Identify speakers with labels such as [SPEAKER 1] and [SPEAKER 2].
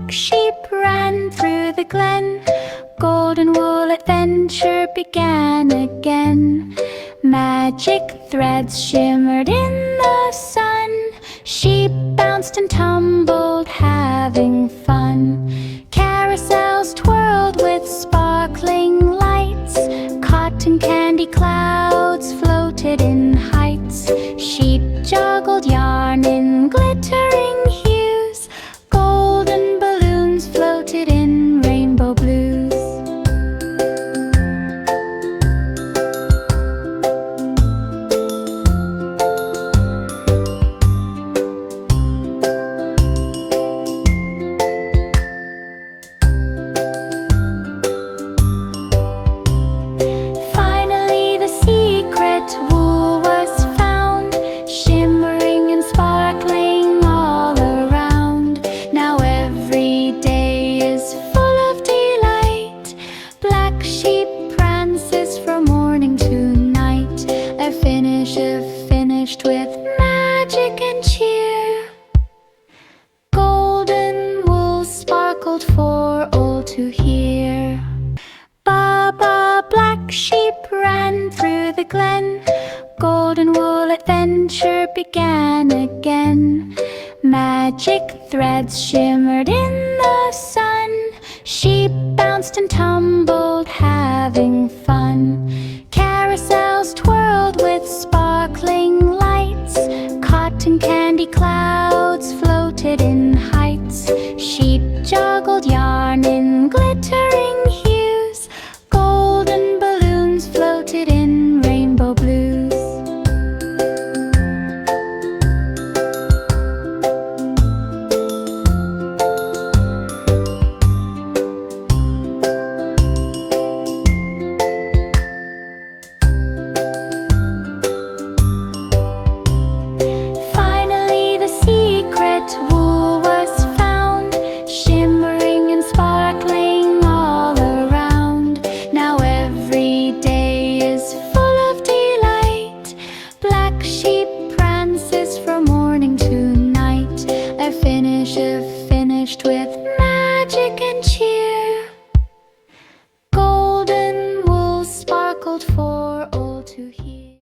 [SPEAKER 1] black sheep ran through the glen. Golden wool adventure began again. Magic threads shimmered in the sun. Sheep bounced and tumbled, having fun. Carousels twirled with sparkling lights. Cotton candy clouds floated in heights. Sheep juggled yarn in glittering hues. Golden balloons floated in rainbow blues. Finally, the secret wool was found, shimmering and sparkling all around. Now every day is full of delight. Black sheep prances from morning to night. A finish finished with magic and cheer. Golden wool sparkled for all to hear. Baa Baa Black Sheep ran through the glen. Golden wool adventure began again. Magic threads shimmered in the sun. Sheep bounced and tumbled, having fun. Carousels twirled with sparkling lights. Cotton candy clouds floated in heights. Sheep juggled yarn in glittering hues. Golden balloons floated in rainbow blues. Finally, the secret wool was found, shimmering and sparkling all around. Now every day is full of delight. Black sheep prances from morning to night. A finish finished with